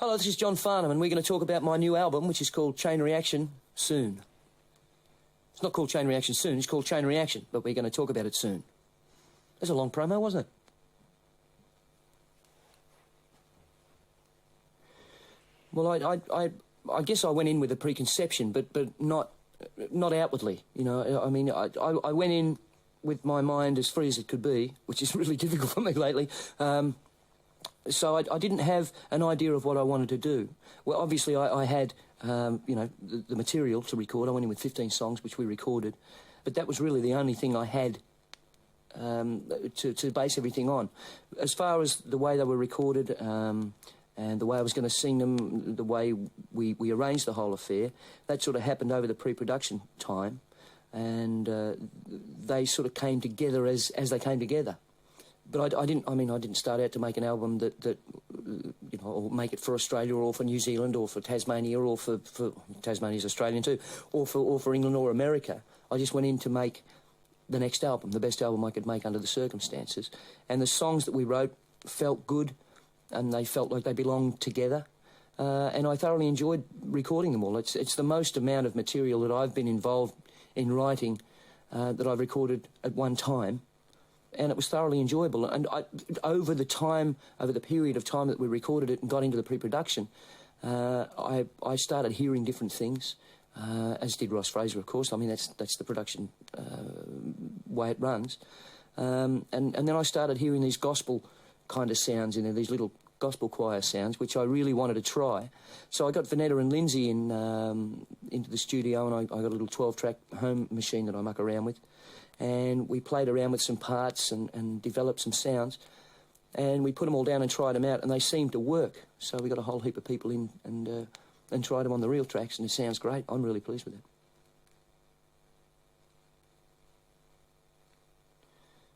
Hello, this is John Farnham, and we're going to talk about my new album, which is called Chain Reaction Soon. It's not called Chain Reaction Soon, it's called Chain Reaction, but we're going to talk about it soon. That's a long promo, wasn't it? Well, I guess I went in with a preconception, but not outwardly, you know. I mean, I went in with my mind as free as it could be, which is really difficult for me lately. So I didn't have an idea of what I wanted to do. Well, obviously I had, you know, the material to record. I went in with 15 songs, which we recorded. But that was really the only thing I had to base everything on. As far as the way they were recorded and the way I was going to sing them, the way we arranged the whole affair, that sort of happened over the pre-production time. And they sort of came together as they came together. But I didn't start out to make an album that you know, or make it for Australia or for New Zealand or for Tasmania or for Tasmania's Australian too, or for England or America. I just went in to make the next album, the best album I could make under the circumstances. And the songs that we wrote felt good, and they felt like they belonged together. And I thoroughly enjoyed recording them all. It's the most amount of material that I've been involved in writing that I've recorded at one time. And it was thoroughly enjoyable. And over the period of time that we recorded it and got into the pre-production, I started hearing different things, as did Ross Fraser, of course. I mean, that's the production way it runs. And then I started hearing these gospel kind of sounds in there, these little gospel choir sounds, which I really wanted to try. So I got Vanetta and Lindsay into the studio, and I got a little 12-track home machine that I muck around with. And we played around with some parts and developed some sounds. And we put them all down and tried them out, and they seemed to work. So we got a whole heap of people in and tried them on the real tracks, and it sounds great. I'm really pleased with it.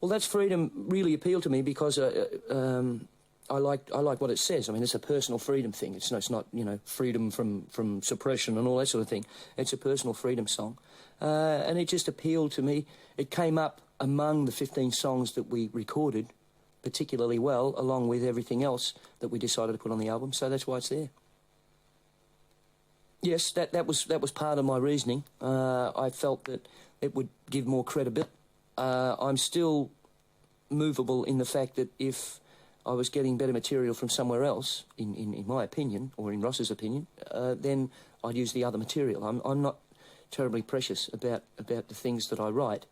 Well, that's freedom really appealed to me because I like what it says. I mean, it's a personal freedom thing. It's not, you know, freedom from suppression and all that sort of thing. It's a personal freedom song. And it just appealed to me. It came up among the 15 songs that we recorded particularly well, along with everything else that we decided to put on the album, so that's why it's there. Yes, that was part of my reasoning. I felt that it would give more credibility. I'm still movable in the fact that if I was getting better material from somewhere else, in my opinion, or in Ross's opinion, then I'd use the other material. I'm not terribly precious about the things that I write.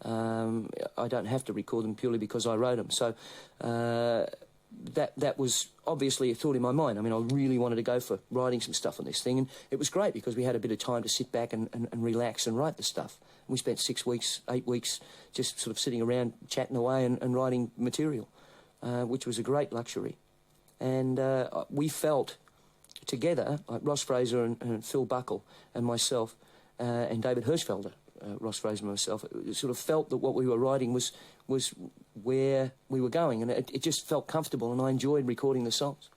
I don't have to record them purely because I wrote them. So that was obviously a thought in my mind. I mean, I really wanted to go for writing some stuff on this thing, and it was great because we had a bit of time to sit back and relax and write the stuff. And we spent 6 weeks, 8 weeks just sort of sitting around chatting away and writing material, which was a great luxury. And we felt together, like Ross Fraser and Phil Buckle and myself, and David Hirschfelder, Ross Fraser and myself, sort of felt that what we were writing was where we were going, and it just felt comfortable, and I enjoyed recording the songs.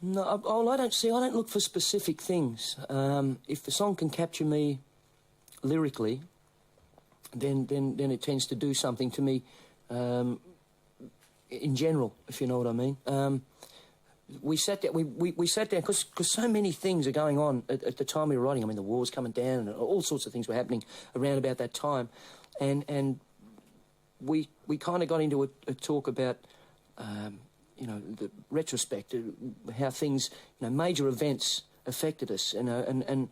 No, I don't look for specific things. If the song can capture me lyrically, then it tends to do something to me in general, if you know what I mean. We sat down because so many things are going on at the time we were writing. I mean, the war's coming down and all sorts of things were happening around about that time, and we kind of got into a talk about you know, the retrospect, how things, you know, major events affected us, you know, and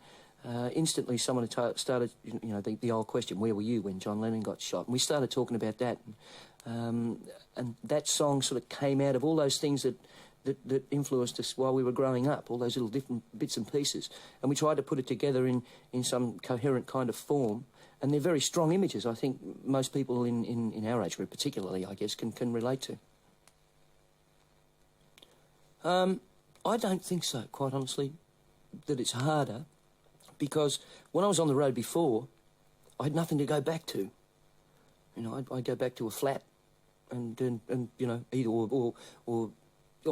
instantly someone started, you know, the old question, where were you when John Lennon got shot? And we started talking about that, and that song sort of came out of all those things that influenced us while we were growing up, all those little different bits and pieces. And we tried to put it together in some coherent kind of form. And they're very strong images, I think most people in our age group particularly, I guess, can relate to. I don't think so, quite honestly, that it's harder, because when I was on the road before, I had nothing to go back to. You know, I'd go back to a flat and you know, either or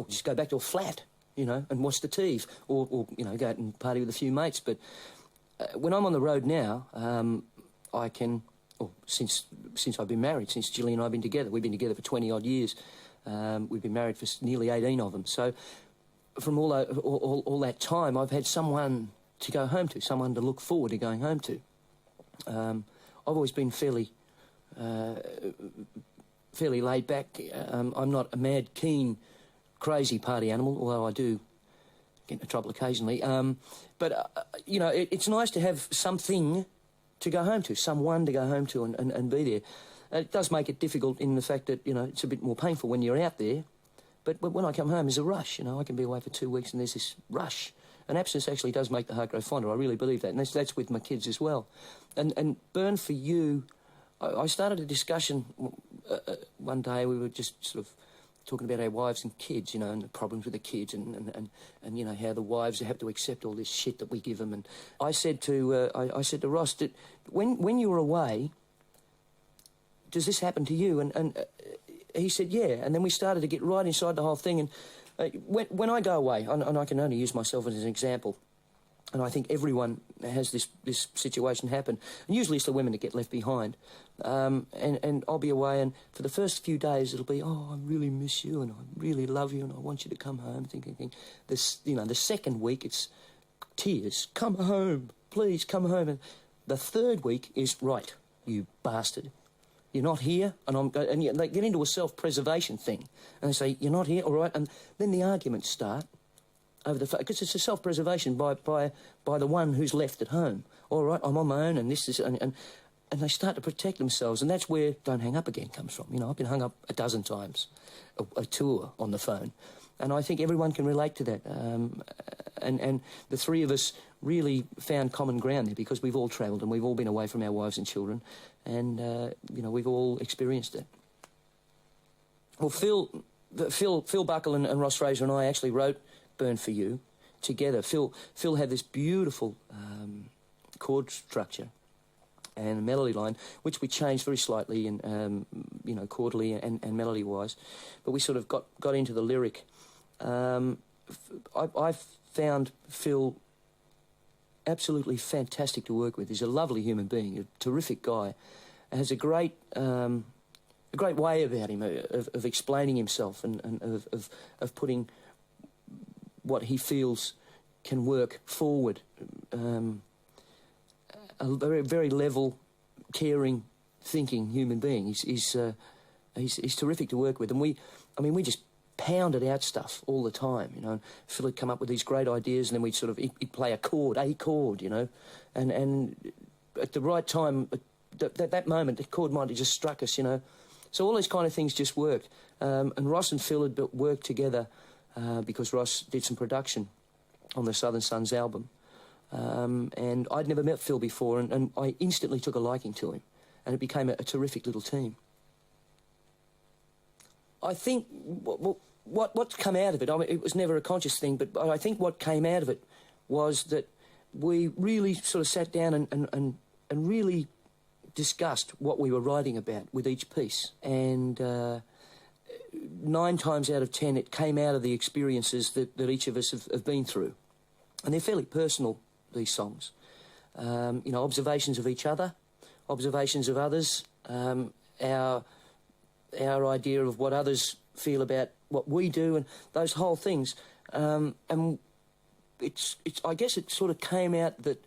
just go back to a flat, you know, and watch the TV, or you know, go out and party with a few mates. But when I'm on the road now, I can, since I've been married, since Gilly and I have been together, we've been together for 20-odd years, We've been married for nearly 18 of them. So from all that time, I've had someone to go home to, someone to look forward to going home to. I've always been fairly laid back. I'm not a mad, keen, crazy party animal, although I do get into trouble occasionally. You know, it's nice to have something to go home to, someone to go home to and be there. It does make it difficult in the fact that, you know, it's a bit more painful when you're out there. But when I come home, there's a rush, you know. I can be away for 2 weeks and there's this rush. And absence actually does make the heart grow fonder. I really believe that. And that's with my kids as well. And Burn for You, I started a discussion one day. We were just sort of talking about our wives and kids, you know, and the problems with the kids and you know, how the wives have to accept all this shit that we give them. And I said to Ross that when you were away, does this happen to you? And he said, yeah. And then we started to get right inside the whole thing. And when I go away, and I can only use myself as an example, and I think everyone has this situation happen, and usually it's the women that get left behind. And I'll be away, and for the first few days it'll be, oh, I really miss you, and I really love you, and I want you to come home. Thinking, this, you know, the second week it's tears. Come home, please, come home. And the third week is, right, you bastard. You're not here, and they get into a self-preservation thing, and they say, you're not here, all right, and then the arguments start over the fact, because it's a self-preservation by the one who's left at home. All right, I'm on my own, and this is, and they start to protect themselves, and that's where Don't Hang Up Again comes from. You know, I've been hung up a dozen times, a tour on the phone, and I think everyone can relate to that. And the three of us really found common ground there because we've all travelled and we've all been away from our wives and children, and you know, we've all experienced it. Well, Phil Buckle and Ross Fraser and I actually wrote Burn for You together. Phil had this beautiful chord structure and a melody line, which we changed very slightly, and you know, chordally and melody-wise, but we sort of got into the lyric. I found Phil absolutely fantastic to work with. He's a lovely human being, a terrific guy, has a great way about him of explaining himself and of putting what he feels can work forward. A very, very level, caring, thinking human being. He's terrific to work with, and we just pounded out stuff all the time, you know. And Phil would come up with these great ideas, and then we'd he'd play a chord, you know, and at the right time, that moment, the chord might have just struck us, you know. So all these kind of things just worked. And Ross and Phil had worked together because Ross did some production on the Southern Sons album. And I'd never met Phil before, and I instantly took a liking to him, and it became a terrific little team. I think what's come out of it, I mean, it was never a conscious thing, but I think what came out of it was that we really sort of sat down and really discussed what we were writing about with each piece. And 9 times out of 10, it came out of the experiences that each of us have been through. And they're fairly personal, these songs. You know, observations of each other, observations of others, our idea of what others feel about what we do, and those whole things. And I guess it sort of came out that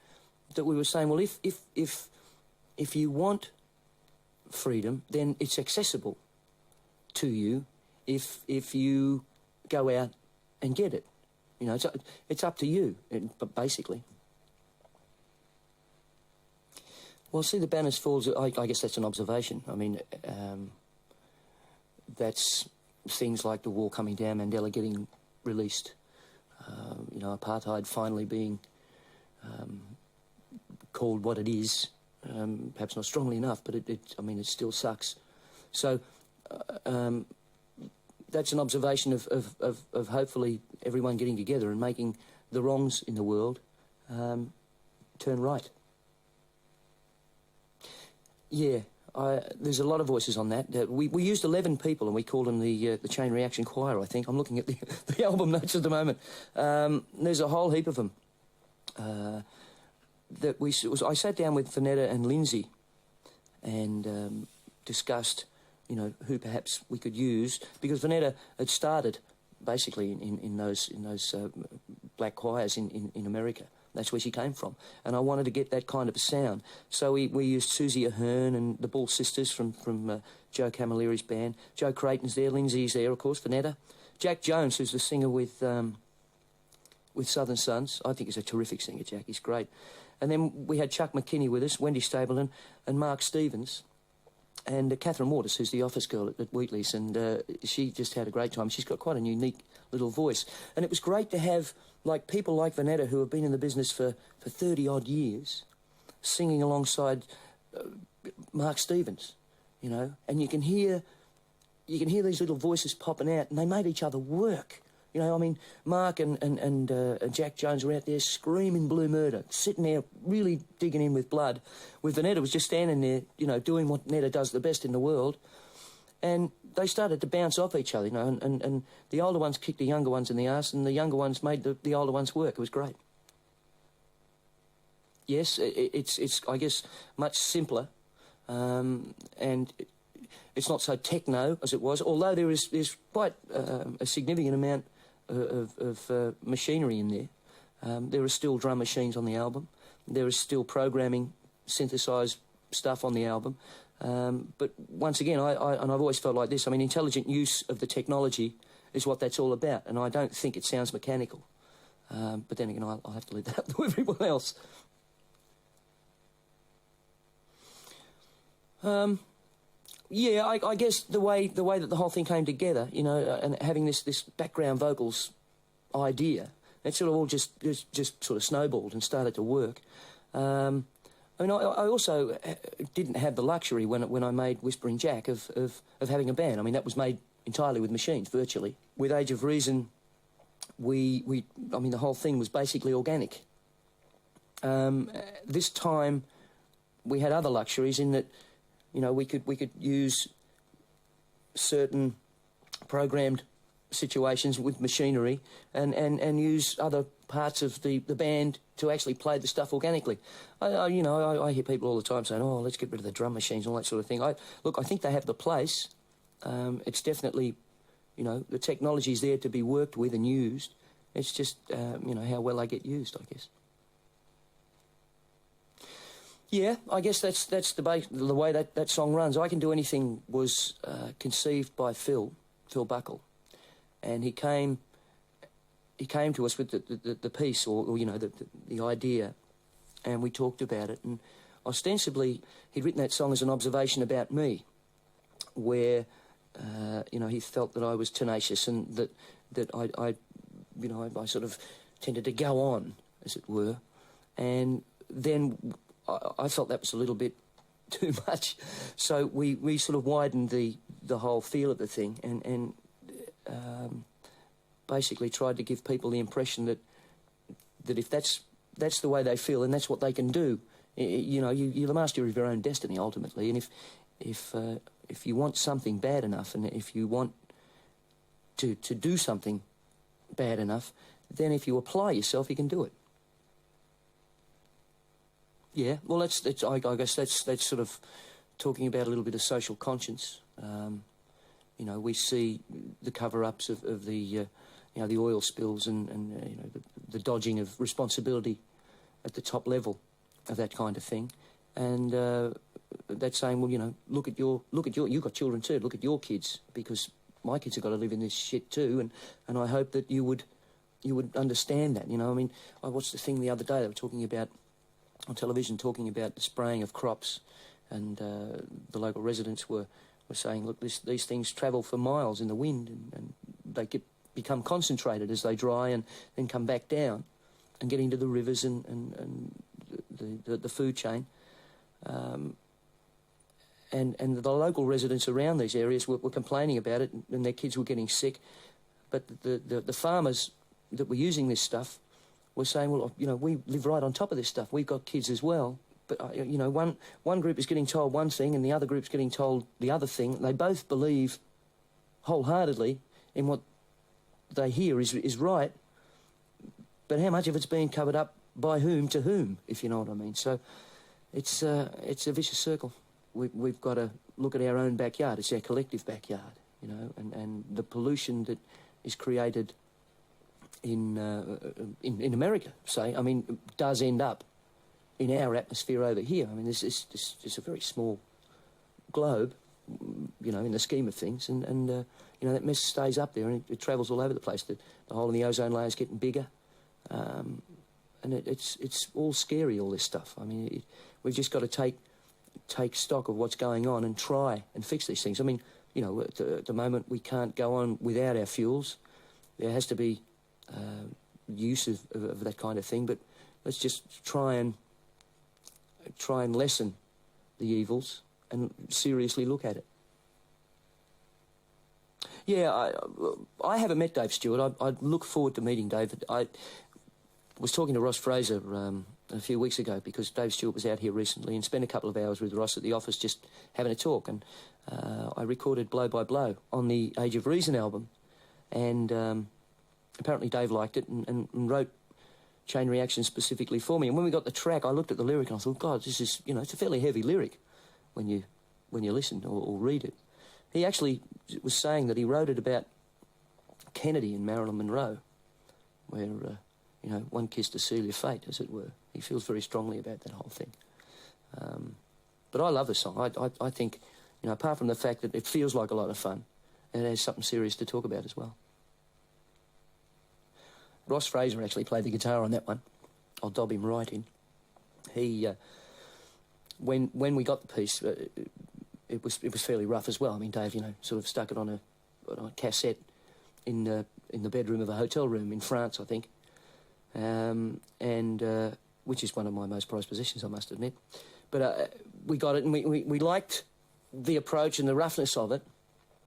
we were saying, well, if you want freedom, then it's accessible to you if you go out and get it. You know, it's up to you, basically. Well, see the banners falls, I guess that's an observation. I mean, that's things like the wall coming down, Mandela getting released, you know, apartheid finally being called what it is, perhaps not strongly enough, but I mean, it still sucks. So that's an observation of hopefully everyone getting together and making the wrongs in the world turn right. Yeah, there's a lot of voices on that. We used 11 people, and we called them the Chain Reaction Choir, I think. I'm looking at the album notes at the moment. There's a whole heap of them. I sat down with Vanetta and Lindsay and discussed who perhaps we could use, because Vanetta had started basically in those black choirs in America. That's where she came from, and I wanted to get that kind of a sound. So we used Susie Ahern and the Ball Sisters from Joe Camilleri's band. Joe Creighton's there, Lindsay's there, of course, Vanetta. Jack Jones, who's the singer with Southern Sons. I think he's a terrific singer, Jack. He's great. And then we had Chuck McKinney with us, Wendy Stapleton, and Mark Stevens. And Catherine Waters, who's the office girl at Wheatley's, and she just had a great time. She's got quite a unique little voice. And it was great to have people like Vanetta, who have been in the business for 30-odd years, singing alongside Mark Stevens, and you can hear these little voices popping out, and they made each other work. Mark and Jack Jones were out there screaming blue murder, sitting there really digging in with blood, with Vanetta was just standing there, doing what Netta does the best in the world. And they started to bounce off each other, and the older ones kicked the younger ones in the arse, and the younger ones made the older ones work. It was great. Yes, it's I guess, much simpler, and it's not so techno as it was, although there's quite a significant amount of machinery in there. There are still drum machines on the album. There is still programming, synthesised stuff on the album. But once again, and I've always felt like this, intelligent use of the technology is what that's all about, and I don't think it sounds mechanical. But then again, I'll have to leave that up to everyone else. Yeah, I guess the way that the whole thing came together, and having this background vocals idea, it sort of all just sort of snowballed and started to work. I also didn't have the luxury when I made Whispering Jack of having a band. That was made entirely with machines, virtually. With Age of Reason, the whole thing was basically organic. This time, we had other luxuries in that, we could use certain programmed situations with machinery and use other parts of the band to actually play the stuff organically. I hear people all the time saying, "Oh, let's get rid of the drum machines," and all that sort of thing. I think they have the place. It's definitely, the technology's there to be worked with and used. It's just, how well they get used, I guess. Yeah, I guess that's the way that song runs. I Can Do Anything was conceived by Phil Buckle, and he came to us with the piece, or the idea, and we talked about it. And ostensibly, he'd written that song as an observation about me, where he felt that I was tenacious and that I sort of tended to go on, as it were, and then I felt that was a little bit too much, so we sort of widened the whole feel of the thing, and basically tried to give people the impression that if that's the way they feel and that's what they can do, you're the master of your own destiny ultimately. And if you want something bad enough, and if you want to do something bad enough, then if you apply yourself, you can do it. Yeah, well, I guess that's sort of talking about a little bit of social conscience. We see the cover-ups of the the oil spills and the dodging of responsibility at the top level of that kind of thing, and that's saying, well, look at your you've got children too. Look at your kids, because my kids have got to live in this shit too, and I hope that you would understand that. I watched the thing the other day. They were talking about on television, talking about the spraying of crops, and the local residents were saying, look, these things travel for miles in the wind, and they become concentrated as they dry and then come back down and get into the rivers and the food chain. And the local residents around these areas were complaining about it, and their kids were getting sick. But the farmers that were using this stuff were saying, well, we live right on top of this stuff. We've got kids as well. But, one group is getting told one thing and the other group's getting told the other thing. They both believe wholeheartedly in what they hear is right, but how much of it's being covered up by whom to whom, if you know what I mean. So it's a vicious circle. we've got to look at our own backyard. It's our collective backyard, you know, and the pollution that is created in America, say, I mean, does end up in our atmosphere over here. I mean, this is a very small globe, you know, in the scheme of things, and you know, that mess stays up there and it travels all over the place. The hole in the ozone layer is getting bigger, and it's all scary, all this stuff. I mean, we've just got to take stock of what's going on and try and fix these things. I mean, you know, at the moment we can't go on without our fuels. There has to be use of that kind of thing, but let's just try and lessen the evils and seriously look at it. Yeah, I haven't met Dave Stewart. I look forward to meeting David. I was talking to Ross Fraser a few weeks ago because Dave Stewart was out here recently and spent a couple of hours with Ross at the office just having a talk. And I recorded Blow by Blow on the Age of Reason album. And apparently Dave liked it and wrote Chain Reaction specifically for me. And when we got the track, I looked at the lyric and I thought, God, this is, you know, it's a fairly heavy lyric when you listen or read it. He actually was saying that he wrote it about Kennedy and Marilyn Monroe, where, you know, one kiss to seal your fate, as it were. He feels very strongly about that whole thing. But I love the song. I think, you know, apart from the fact that it feels like a lot of fun, it has something serious to talk about as well. Ross Fraser actually played the guitar on that one. I'll dob him right in. He, when we got the piece, it was fairly rough as well. I mean, Dave, you know, sort of stuck it on a cassette in the bedroom of a hotel room in France, I think, and which is one of my most prized possessions, I must admit. But we got it, and we liked the approach and the roughness of it.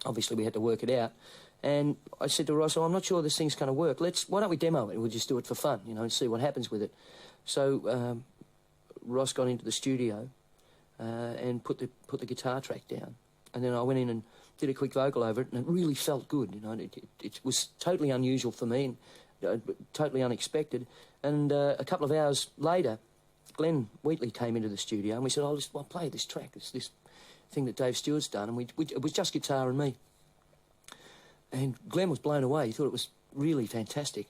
Obviously, we had to work it out. And I said to Ross, I'm not sure this thing's going to work. Why don't we demo it? We'll just do it for fun, you know, and see what happens with it. So Ross got into the studio and put the guitar track down. And then I went in and did a quick vocal over it, and it really felt good, you know. It was totally unusual for me and totally unexpected. And a couple of hours later, Glenn Wheatley came into the studio, and we said, I'll play this track. It's this thing that Dave Stewart's done. And it was just guitar and me. And Glenn was blown away. He thought it was really fantastic.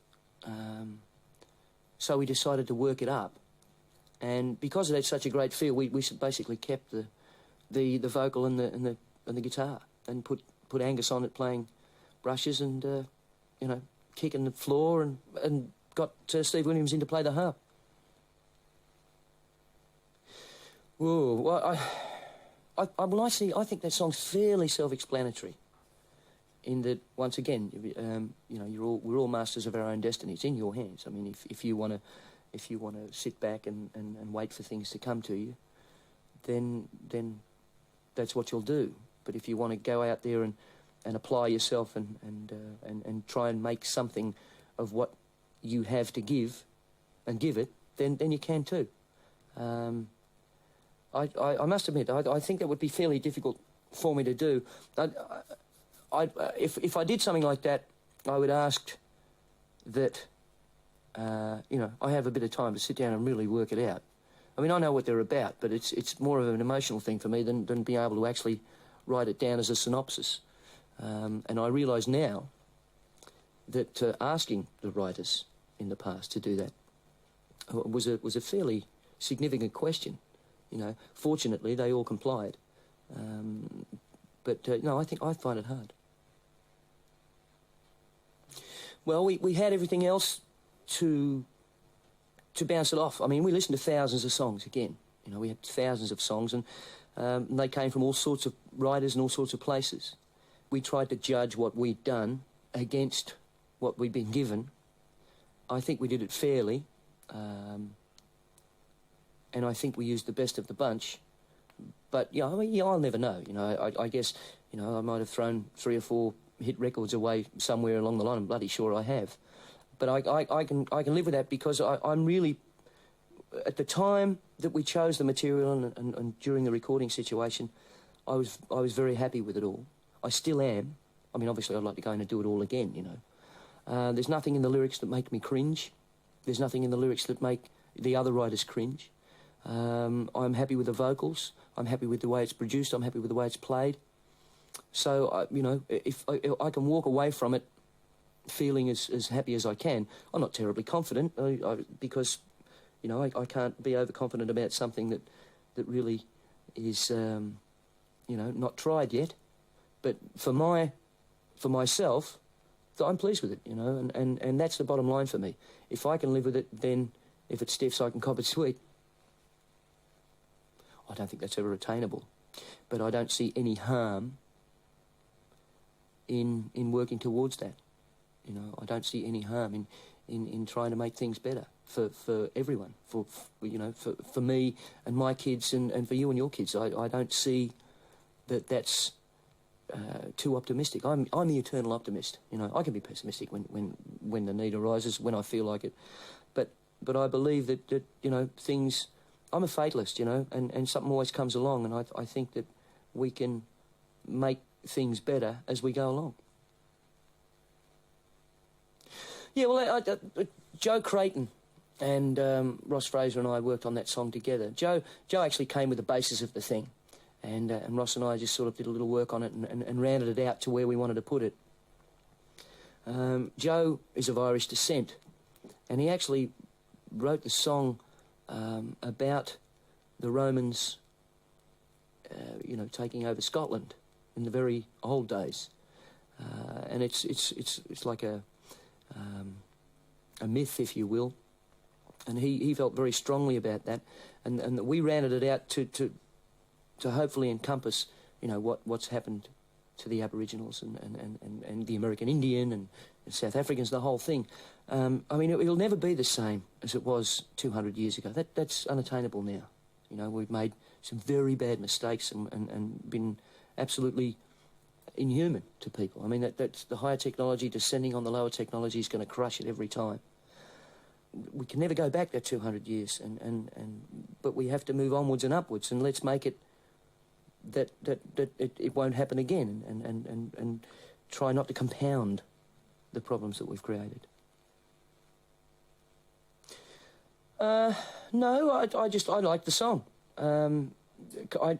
So we decided to work it up. And because it had such a great feel, we basically kept the vocal and the guitar, and put Angus on it playing brushes and you know, kicking the floor, and got Steve Williams in to play the harp. Whoa, well, I think that song's fairly self-explanatory. In that, once again, you know, we're all masters of our own destiny. It's in your hands. I mean, if you want to sit back and wait for things to come to you, then that's what you'll do. But if you want to go out there and apply yourself and try and make something of what you have to give, and give it, then you can too. I must admit, I think that would be fairly difficult for me to do. If I did something like that, I would ask that, you know, I have a bit of time to sit down and really work it out. I mean, I know what they're about, but it's more of an emotional thing for me than being able to actually write it down as a synopsis. And I realise now that asking the writers in the past to do that was a fairly significant question. You know, fortunately, they all complied. But no, I find it hard. Well, we had everything else to bounce it off. I mean, we listened to thousands of songs again. You know, we had thousands of songs, and they came from all sorts of writers and all sorts of places. We tried to judge what we'd done against what we'd been given. I think we did it fairly, and I think we used the best of the bunch. But, yeah, I mean, I'll never know. You know, I guess, you know, I might have thrown 3 or 4 hit records away somewhere along the line. I'm bloody sure I have. But I can live with that, because I'm really, at the time that we chose the material and during the recording situation, I was very happy with it all. I still am. I mean, obviously I'd like to go in and do it all again, you know. There's nothing in the lyrics that make me cringe. There's nothing in the lyrics that make the other writers cringe. I'm happy with the vocals. I'm happy with the way it's produced. I'm happy with the way it's played. So, you know, if I can walk away from it feeling as happy as I can. I'm not terribly confident because, you know, I can't be overconfident about something that really is, you know, not tried yet. But for myself, I'm pleased with it, you know, and that's the bottom line for me. If I can live with it, then if it's stiff, so I can cop it sweet. I don't think that's ever attainable. But I don't see any harm in working towards that. You know, I don't see any harm in trying to make things better for everyone, for you know, for me and my kids and for you and your kids. I don't see that's too optimistic. I'm the eternal optimist. You know, I can be pessimistic when the need arises, when I feel like it. But I believe that you know, things. I'm a fatalist, you know, and something always comes along, and I think that we can make things better as we go along. Yeah, well, Joe Creighton and Ross Fraser and I worked on that song together. Joe actually came with the basis of the thing, and Ross and I just sort of did a little work on it and rounded it out to where we wanted to put it. Joe is of Irish descent, and he actually wrote the song about the Romans, you know, taking over Scotland in the very old days, and it's like a myth, if you will, and he felt very strongly about that, and we rounded it out to hopefully encompass, you know, what's happened to the Aboriginals and the American Indian and South Africans, the whole thing. I mean, it'll never be the same as it was 200 years ago. That's unattainable now. You know, we've made some very bad mistakes and been absolutely inhuman to people. I mean, that's the higher technology descending on the lower technology is going to crush it every time. We can never go back that 200 years, but we have to move onwards and upwards, and let's make it that it won't happen again, and try not to compound the problems that we've created. No, I liked the song. And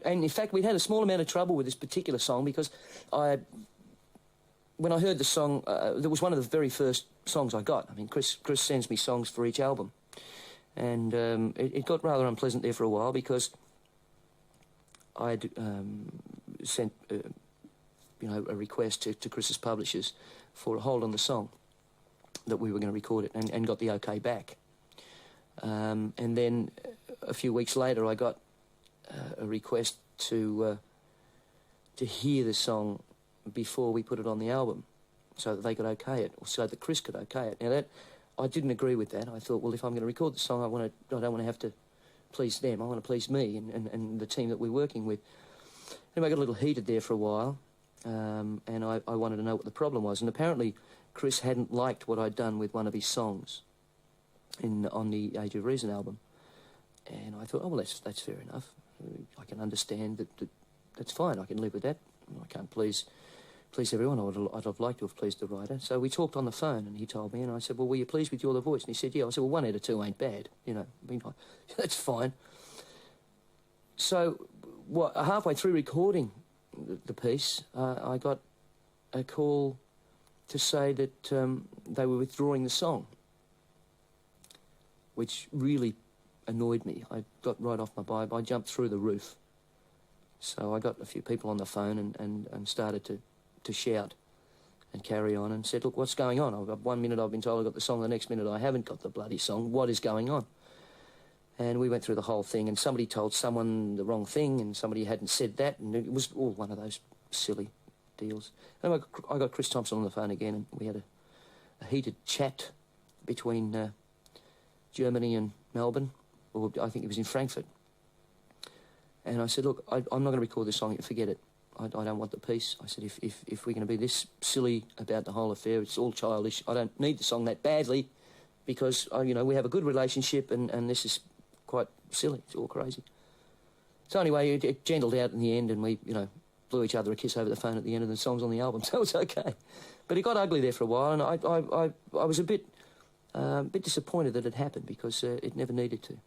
in fact, we'd had a small amount of trouble with this particular song because when I heard the song, that was one of the very first songs I got. I mean, Chris sends me songs for each album, and it got rather unpleasant there for a while because I'd sent you know, a request to Chris's publishers for a hold on the song, that we were going to record it, and got the okay back. And then a few weeks later, I got a request to hear the song before we put it on the album, so that they could okay it, or so that Chris could okay it. Now I didn't agree with that. I thought, well, if I'm going to record the song, I don't want to have to please them. I want to please me and the team that we're working with. Anyway, I got a little heated there for a while, and I wanted to know what the problem was. And apparently, Chris hadn't liked what I'd done with one of his songs on the Age of Reason album. And I thought, oh, well, that's fair enough. I can understand that that's fine. I can live with that. I can't please everyone. I'd have liked to have pleased the writer. So we talked on the phone, and he told me, and I said, well, were you pleased with Your The Voice? And he said, yeah. I said, well, 1 out of 2 ain't bad. You know, I mean, that's fine. So halfway through recording the piece, I got a call to say that they were withdrawing the song, which really annoyed me. I got right off my vibe. I jumped through the roof. So I got a few people on the phone and started to shout and carry on and said, look, what's going on? 1 minute I've been told I've got the song, the next minute I haven't got the bloody song. What is going on? And we went through the whole thing, and somebody told someone the wrong thing, and somebody hadn't said that, and it was all one of those silly deals. And I got Chris Thompson on the phone again, and we had a heated chat between Germany and Melbourne, or I think it was in Frankfurt. And I said, look, I'm not going to record this song, forget it. I don't want the piece. I said, if we're going to be this silly about the whole affair, it's all childish. I don't need the song that badly because, you know, we have a good relationship and this is quite silly. It's all crazy. So anyway, it gentled out in the end, and we, you know, blew each other a kiss over the phone at the end, and the song's on the album, so it's okay. But it got ugly there for a while, and I was a bit disappointed that it happened because it never needed to.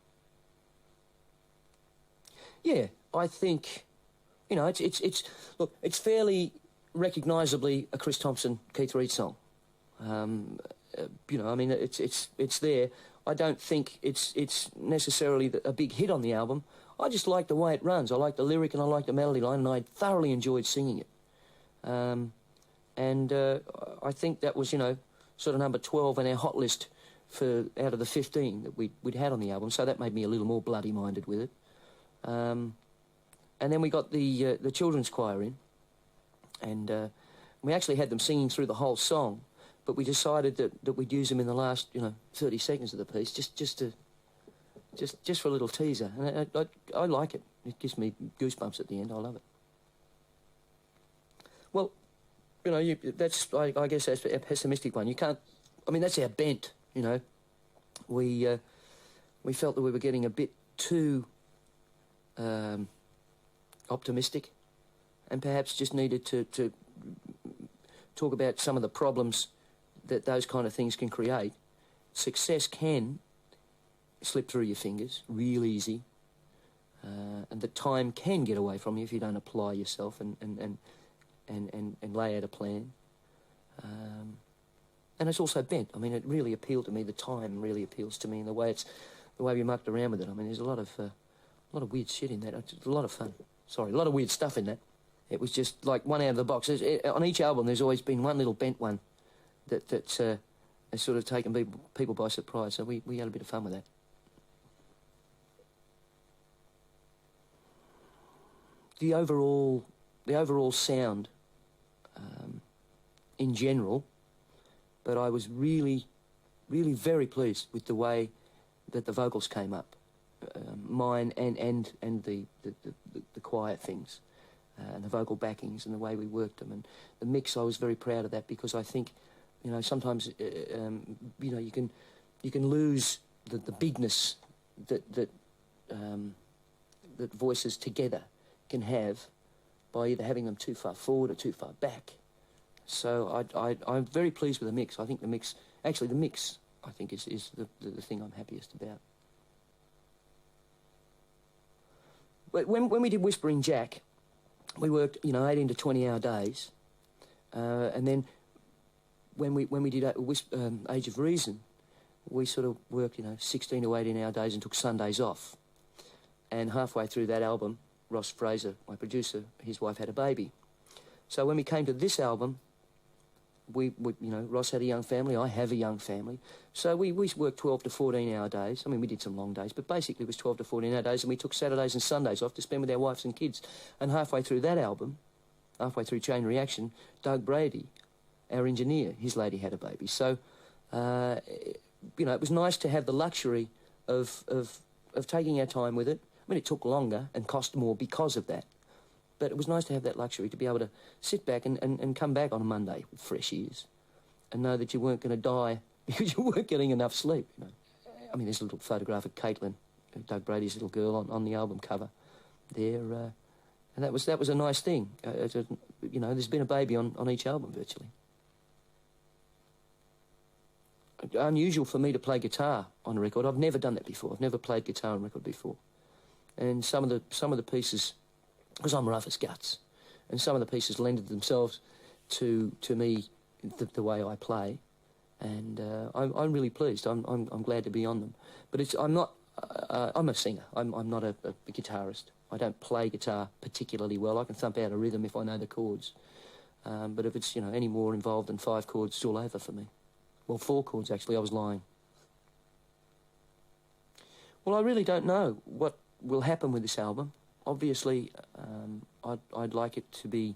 Yeah, I think, you know, look, it's fairly recognisably a Chris Thompson, Keith Reid song. You know, I mean, it's there. I don't think it's necessarily a big hit on the album. I just like the way it runs. I like the lyric and I like the melody line, and I thoroughly enjoyed singing it. I think that was, you know, sort of number 12 on our hot list out of the 15 that we'd had on the album, so that made me a little more bloody-minded with it. And then we got the children's choir in, and we actually had them singing through the whole song, but we decided that we'd use them in the last, you know, 30 seconds of the piece, just for a little teaser. And I like it. It gives me goosebumps at the end. I love it. Well, you know, I guess that's a pessimistic one. You can't. I mean, that's our bent. You know, we felt that we were getting a bit too optimistic, and perhaps just needed to talk about some of the problems that those kind of things can create. Success can slip through your fingers real easy, and the time can get away from you if you don't apply yourself and lay out a plan. And it's also bent. I mean, it really appealed to me. The time really appeals to me, and the way we mucked around with it. I mean, there's a lot of weird shit in that. It's a lot of fun. Sorry, a lot of weird stuff in that. It was just like one out of the box. On each album, there's always been one little bent one that has sort of taken people by surprise. So we had a bit of fun with that. The overall sound, in general, but I was really, really very pleased with the way that the vocals came up, mine and the quiet things, and the vocal backings and the way we worked them, and the mix. I was very proud of that, because I think, you know, sometimes you know, you can lose the bigness that voices together can have by either having them too far forward or too far back. So I'm very pleased with the mix. I think the mix, I think is the thing I'm happiest about. But when we did Whispering Jack, we worked, you know, 18 to 20-hour days, and then when we did Age of Reason, we sort of worked, you know, 16 to 18-hour days and took Sundays off. And halfway through that album, Ross Fraser, my producer, his wife had a baby. So when we came to this album, you know, Ross had a young family, I have a young family. So we worked 12 to 14-hour days. I mean, we did some long days, but basically it was 12 to 14-hour days, and we took Saturdays and Sundays off to spend with our wives and kids. And halfway through that album, halfway through Chain Reaction, Doug Brady, our engineer, his lady had a baby. So, you know, it was nice to have the luxury of taking our time with it. I mean, it took longer and cost more because of that. But it was nice to have that luxury, to be able to sit back and come back on a Monday with fresh ears and know that you weren't going to die because you weren't getting enough sleep. You know? I mean, there's a little photograph of Caitlin, Doug Brady's little girl, on the album cover there. And that was a nice thing. You know, there's been a baby on each album virtually. Unusual for me to play guitar on a record. I've never done that before. I've never played guitar on a record before. And some of the pieces, because I'm rough as guts, and some of the pieces lended themselves to me the way I play, and I'm really pleased. I'm glad to be on them. But I'm not. I'm a singer. I'm not a guitarist. I don't play guitar particularly well. I can thump out a rhythm if I know the chords, but if it's, you know, any more involved than 5 chords, it's all over for me. Well, 4 chords actually. I was lying. Well, I really don't know what will happen with this album. Obviously, I'd like it to be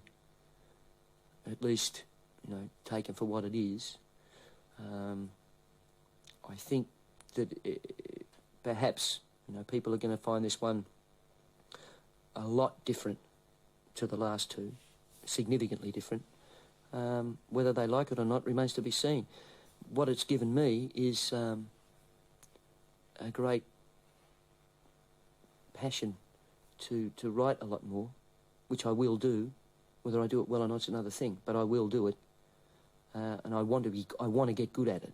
at least, you know, taken for what it is. I think that perhaps, you know, people are going to find this one a lot different to the last 2, significantly different. Whether they like it or not remains to be seen. What it's given me is a great passion to write a lot more, which I will do. Whether I do it well or not is another thing, but I will do it, and I want to get good at it.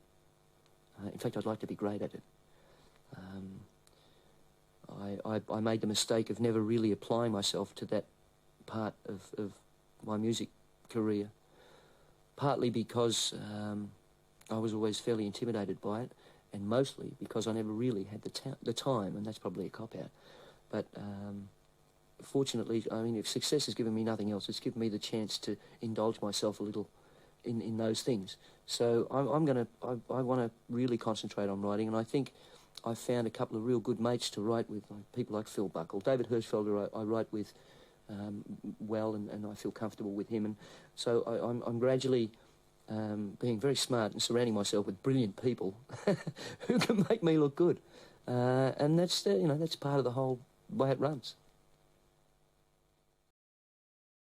In fact, I'd like to be great at it. I made the mistake of never really applying myself to that part of my music career, partly because I was always fairly intimidated by it, and mostly because I never really had the time, and that's probably a cop-out. But fortunately, I mean, if success has given me nothing else, it's given me the chance to indulge myself a little in those things. So I want to really concentrate on writing, and I think I've found a couple of real good mates to write with, like people like Phil Buckle. David Hirschfelder I write with well, and I feel comfortable with him. And so I'm gradually being very smart and surrounding myself with brilliant people who can make me look good. And that's, that's part of the whole way it runs.